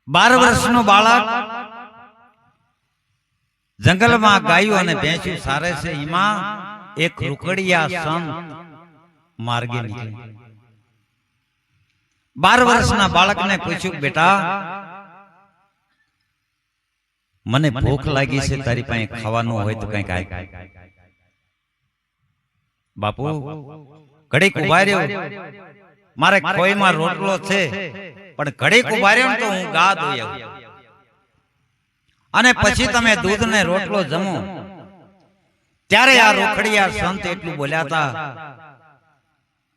12 વર્ષનો બાળક જંગલમાં ગાયો અને ભેંસું સારે છે. એમાં એક રૂકડિયા સંત માર્ગે નીકળ્યા. 12 વર્ષના બાળકને પૂછ્યું, બેટા મને ભૂખ લાગી છે, તારી પાસે ખાવાનું હોય તો કંઈક આપ. બાપુ ઘડીક ઉભા રહ્યો, મારે ખોઈમાં રોટલો છે, પણ ઘડીક ઉભા રહ્યો તો હું ગા દોઈ આવું અને પછી તમે દૂધ ને રોટલો જમો. ત્યારે આ રોકડિયા સંત એટલું બોલ્યા હતા,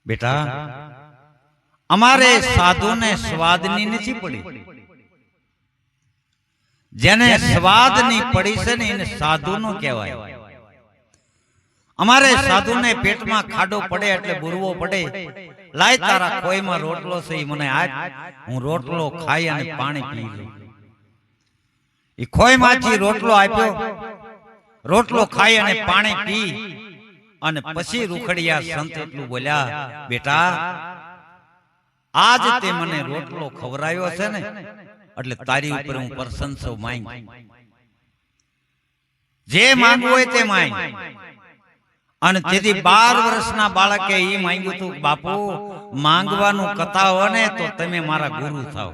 બેટા અમારે સાધુને સ્વાદની નથી પડી, જેને સ્વાદની પડી છે ને એને સાધુ નો કહેવાય. અમારે સાધુને પેટમાં ખાડો પડે એટલે બુરવો પડે, લાય તારા ખોઈમાં રોટલો છે ઈ મને આપ, હું રોટલો ખાઈ અને પાણી પી લઉં. ઈ ખોઈમાંથી રોટલો આપ્યો, રોટલો ખાઈ અને પાણી પી અને પછી રૂખડિયા સંત એટલું બોલ્યા, બેટા આજ તે મને રોટલો ખવરાયો છે ને એટલે તારી ઉપર હું પ્રસન્ન છું, માંગ જે માંગવું હોય તે માંગ. અને તેથી 12 વર્ષના બાળકે ઈ માંગ્યું હતું, બાપુ માંગવાનું કથા ને તો તમે મારા ગુરુ થાવ,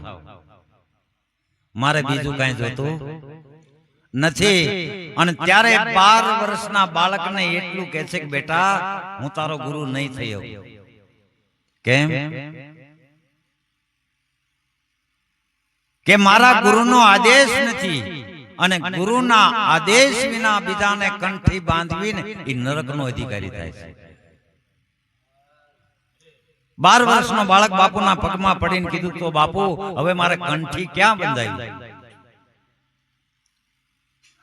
મારે બીજું કઈ જોતું નથી. અને ત્યારે 12 વર્ષના બાળકને એટલું કહે છે કે બેટા હું તારો ગુરુ નહીં થયો. કેમ? કે મારા ગુરુનો આદેશ નથી, અને ગુરુના આદેશ વિના બીજાને કંઠી બાંધવીને એ નરકનો અધિકારી થાય છે. 12 વર્ષનો બાળક બાપુના પગમાં પડીને કીધું, તો બાપુ હવે મારે કંઠી ક્યાં બંધાવી?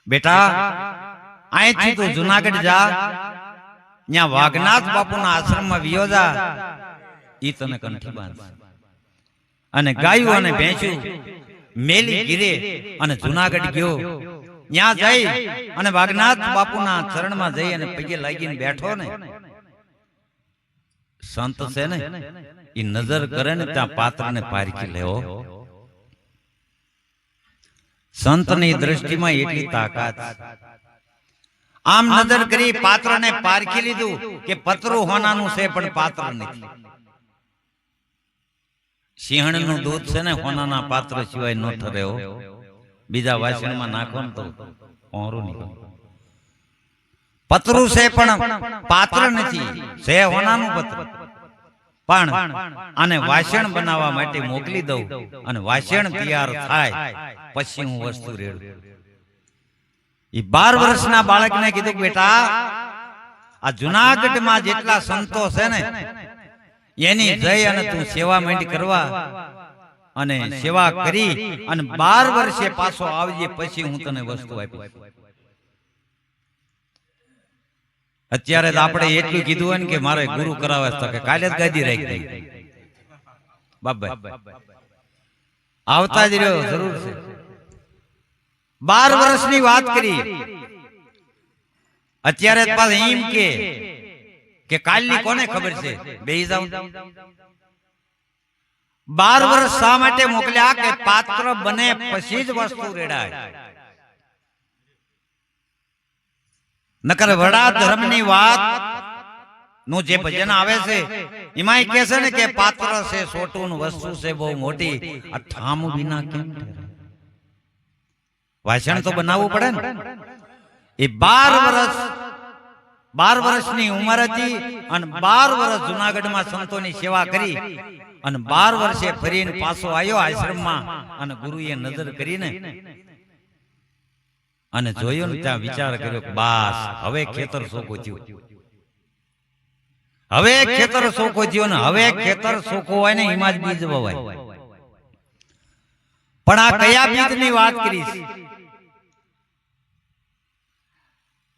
બેટા અહીંથી તું જુનાગઢ જા, ત્યાં વાઘનાથ બાપુના આશ્રમમાં વિયો જા, ઈ તને કંઠી બાંધશે. અને ગાયું અને ભેંસું મેલી ગીરે અને જુનાગઢ ગયો. ત્યાં જઈ અને વાઘનાથ બાપુના ચરણમાં જઈ અને પગે લાગીને બેઠો ને, સંત છે ને એ નજર કરે ને ત્યાં પાત્રને પારખી લેવો. સંતની દ્રષ્ટિમાં એટલી તાકાત. આમ નજર કરી પાત્રને પારખી લીધું કે પતરું હોનાનું છે પણ પાત્ર નથી. સિંહણનું દૂધ છે ને હોનાના પાત્ર સિવાય ન ઠરે હો, બીજા વાસણમાં નાખો ને તો ઓરું નીકળે. પતરું છે પણ પાત્ર નથી, છે હોનાનું પત્ર, પણ આને વાસણ બનાવવા માટે મોકલી દઉં અને વાસણ તૈયાર થાય પછી હું વસ્તુ રેડું. એ 12 વર્ષના બાળકને કીધું, બેટા આ જુનાગઢમાં જેટલા સંતો છે ને એની જઈ અને તું સેવા માંડી કરવા, અને સેવા કરી અને 12 વર્ષે પાછો આવજે, પછી હું તને વસ્તુ આપીશ. અત્યારે તો આપણે એટલું કીધું હોય ને કે મારે ગુરુ કરાવે તો કે કાલે જ ગાદી રાખી દઈ. બાબા આવતા જ રહ્યો, જરૂર છે. 12 વર્ષની વાત કરી, અત્યારે પાછા એમ કે કાલની કોને ખબર છે, બેહી જાવ. 12 વર્ષ શા માટે મોકલ્યા? કે પાત્ર બને પછી જ વસ્તુ રેડાય. નકર વડા ધર્મની વાત નું જે ભજન આવે છે એમાં કહે છે ને કે પાત્ર છે છોટું, વસ્તુ છે બહુ મોટી, આ ઠામ વિના કેમ ઠરે? વાસણ તો બનાવવું પડે ને. એ 12 વર્ષની ઉંમર હતી અને 12 વર્ષ જુનાગઢમાં સંતોની સેવા કરી અને 12 વર્ષે ફરીને પાછો આવ્યો આશ્રમમાં. અને ગુરુએ નજર કરીને અને જોયું ને ત્યાં વિચાર કર્યો કે બસ હવે ખેતર સોખું થયું, હવે ખેતર સોખું થયું ને હવે ખેતર સોખું હોય ને એમાં જ બીજ વવાય. પણ આ કયા બીજની વાત કરીશ?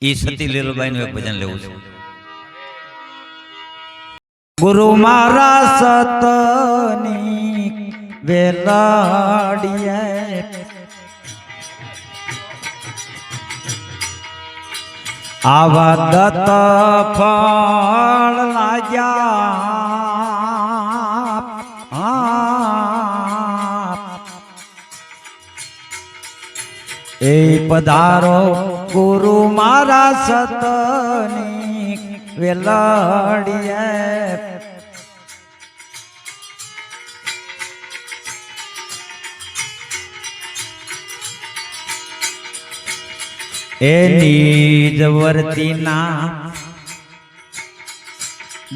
ઈ સતી લીલાબાઈ નું એક ભજન લેવું છે. ગુરુ મારા સતની વેલાડીએ આવા દત્ત ફળ લાગ્યા, એ પધારો ગુરુ મારા સતની વેલડીએ એ નિજ વર્તીના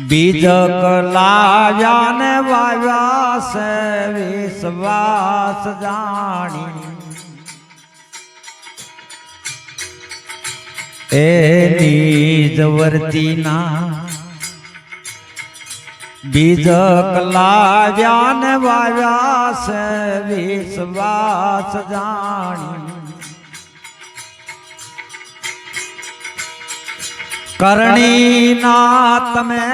બીજ કલાવ્યા ને વાવ્યા છે વિશ્વાસ જાણી એ નિજ વર્તીના બીજ કલાવ્યા ને વાવ્યા છે વિશ્વાસ જાણી કરણી ના તમે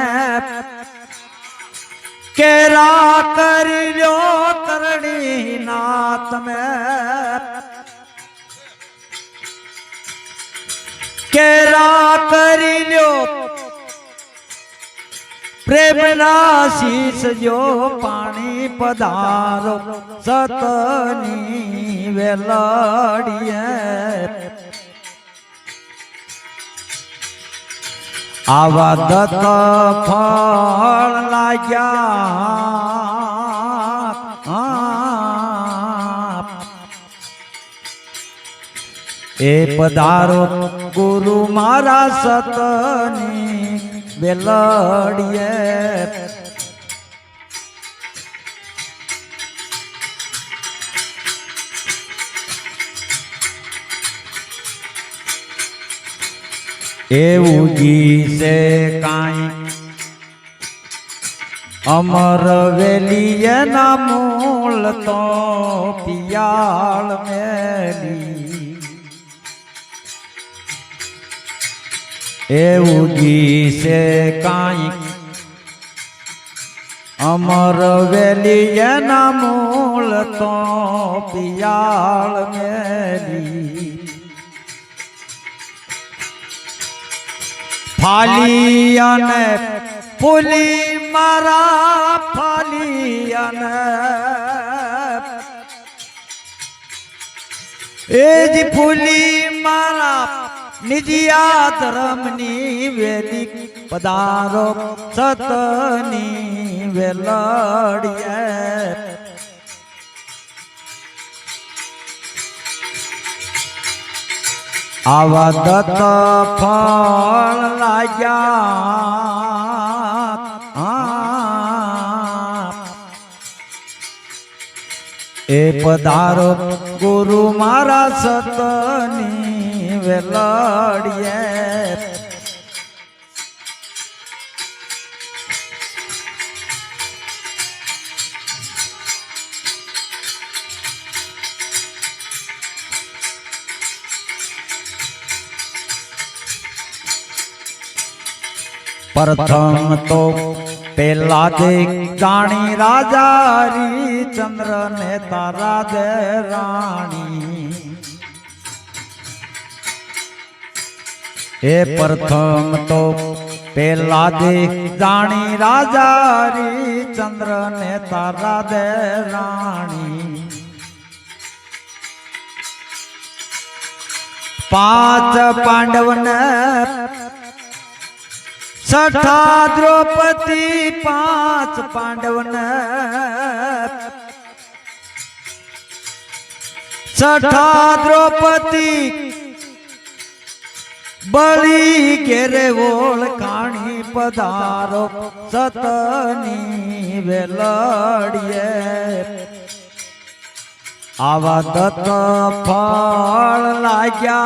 કેરા કરી લ્યો કરણી ના તમે કેરા કરી લ્યો પ્રેમના શીશ જો પાણી પધારો સતની વેલડીએ આવા દત્ત ફળ લાગ્યા એ પધારો ગુરુ મારા સતની વેલડીએ એવું ગીસે કાંઈ અમર વેલીએ ના મૂળ તો પિયાળ મેલી એવું ગીસે કાંઈ અમર વેલીએ ના મૂળ તો પિયાળ મેલી ફાલી અને ફૂલી મારા ફાલી અને એ જ ફૂલી મારા નિજિયા ધર્મની વેલી પધારો સતની વેલડીએ આવા દત્ત ફળ લાગ્યા એ પધારો ગુરુ મારા સતની વેલડીએ प्रथम तो पेला देख जानी राजा हरिचंद्र ने तारा दे रानी ए प्रथम तो पेला देख जानी राजा हरिचंद्र ने तारा दे रानी 5 पांडव ने छठा द्रौपदी 5 पांडव ने छठा द्रौपदी बड़ी घेरे वोल खाणी पधारो सतनी वेलड़िए आवा दत्त फल लाग्या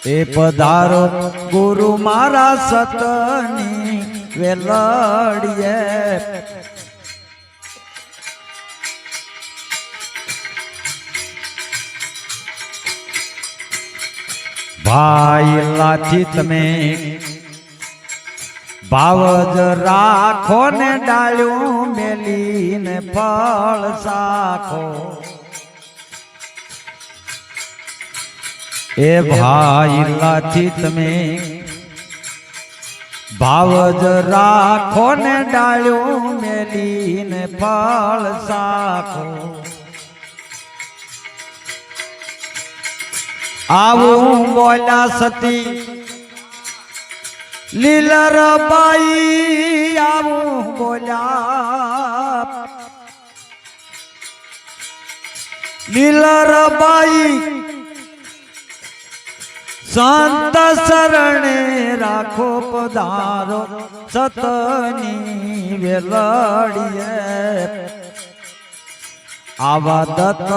ए पधारो गुरु मारा सतनी वेलड़िए भाई लाठी तमे भावज राखो ने डालू मेली ने फल साखो ए भाई लाठी तमे ભાવ જ રાખો ને ડાળ્યું મેલીને ફળ સાખો આવું બોલ્યા સતી લીલરબાઈ આવું બોલ્યા લીલરબાઈ સંત શરણે રાખો પધારો સતની વેલડીએ આવા દત્ત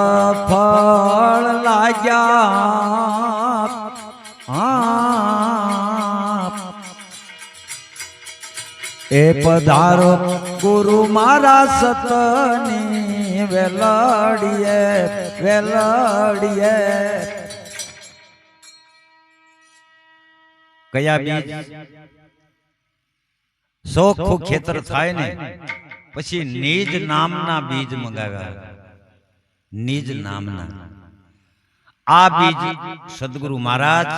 ફળ લાગ્યા એ પધારો ગુરુ મારા સતની વેલડીએ વેલડીએ કયા બીજ સોખું ખેતર થાય ને પછી નિજ નામના બીજ મંગાવ્યા નિજ નામના આ બીજ સદગુરુ મહારાજ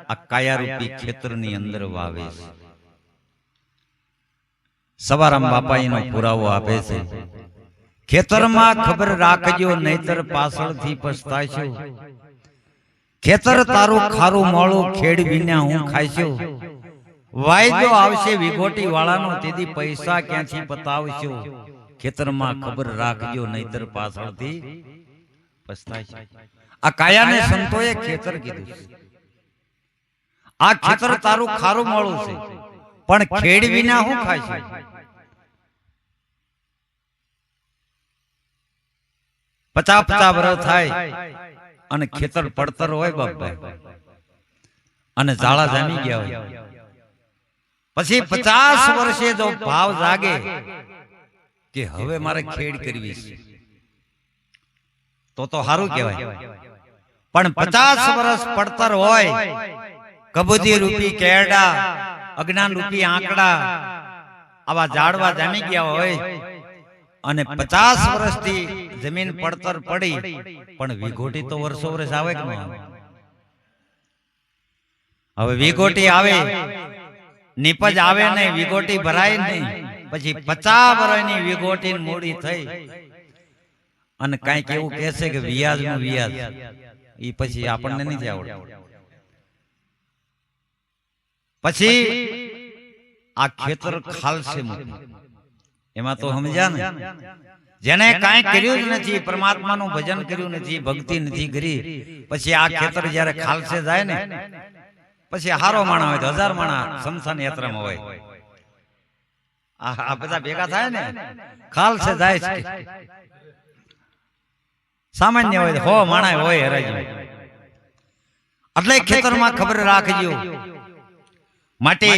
આ કાયારૂપી ખેતરની અંદર વાવે છે સવારામ બાપા એનો પુરાવો આપે છે ખેતરમાં ખબર રાખજો નહીતર પાછળથી પછતાશો ખેતર તારું ખારું મોળું ખેડ વિના હું ખાઈશું વાયદો આવશે વિગોટી વાળાનો તેથી પૈસા ક્યાંથી પતાવશો ખેતરમાં ખબર રાખજો નહીતર પાછળથી પછતાશો આ કાયાને સંતોએ ખેતર કીધું આ ખેતર તારું ખારું મોળું છે પણ ખેડ વિના હું ખાઈશું 50 વર્ષ થાય અને ખેતર પડતર હોય બાપા અને ઝાડા જામી ગયા હોય પછી 50 વર્ષે જો ભાવ જાગે કે હવે મારે ખેડ કરવી છે તો સારું કહેવાય પણ 50 વર્ષ પડતર હોય કબૂતી રૂપી કેરડા અજ્ઞાન રૂપી આંકડા આવા ઝાડવા જામી ગયા હોય અને 50 વર્ષથી જમીન પડતર પડી પણ વિઘોટી તો વર્ષો વર્ષ આવે કે ન આવે હવે વિઘોટી આવે નીપજ આવે નહીં વિઘોટી ભરાય નહીં પછી 50 વર્ષની વિઘોટી મોડી થઈ અને કાંઈક એવું કહેશે કે વ્યાજ નું વ્યાજ ઈ પછી આપણને નથી આવડતું પછી આ ખેતર ખાલશે એમાં તો સમજ્યા ને જેને કાંઈ કર્યું જ નથી પરમાત્માનું ભજન કર્યું નથી ભક્તિ નથી કરી પછી આ ખેતર જ્યારે ખાલસે જાય ને પછી હારો માણા હોય તો 1000 માણા શમશાન યાત્રામાં હોય આ બધા ભેગા થાય ને ખાલસે જાય છે સામાન્ય હોય 100 માણા હોય હરાજી એટલે ખેતરમાં ખબર રાખજો માટે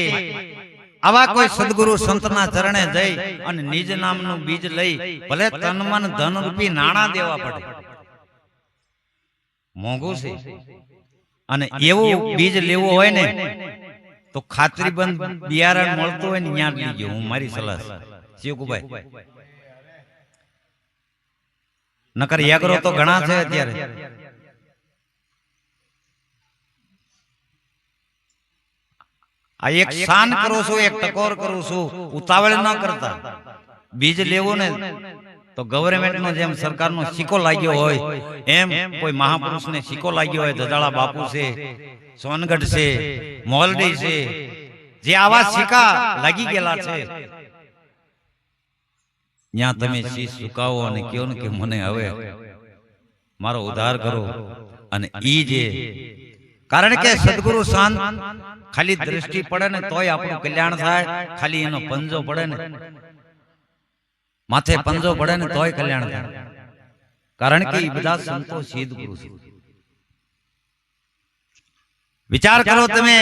આવા કોઈ સદગુરુ સંતના ચરણે જઈ અને નિજ નામનું બીજ લઈ ભલે તન મન ધન રૂપી નાણા દેવા પડે મોંઘું છે અને એવું બીજ લેવું હોય ને તો ખાતરીબંધ બિયારણ મળતું હોય ને ત્યાં લીજો હું મારી સલાહ શિવકુભાઈ નકર યાગરો તો ઘણા છે અત્યારે આ એક શાન કરું છું એક ટકોર કરું છું ઉતાવળ ન કરતા બીજ લેવું ને તો ગવર્નમેન્ટ નો જેમ સરકારનો સિક્કો લાગ્યો હોય એમ કોઈ મહાપુરુષને સિક્કો લાગ્યો હોય દજાળા બાપુ છે સોનગઢ છે મોલડી છે જે આવા સિક્કા લાગી ગયેલા છે ત્યાં તમે શીશ ઝુકાવો અને કહો ને કે મને હવે મારો ઉદ્ધાર કરો અને ઈ જે કારણ કે સદગુરુ શાંત ખાલી દ્રષ્ટિ પડે ને તોય આપણું કલ્યાણ થાય ખાલી એનો પંજો પડે ને માથે પંજો પડે ને તોય કલ્યાણ થાય કારણ કે એ બધા સંતો સિદ્ધ પુરુષ વિચાર કરો તમે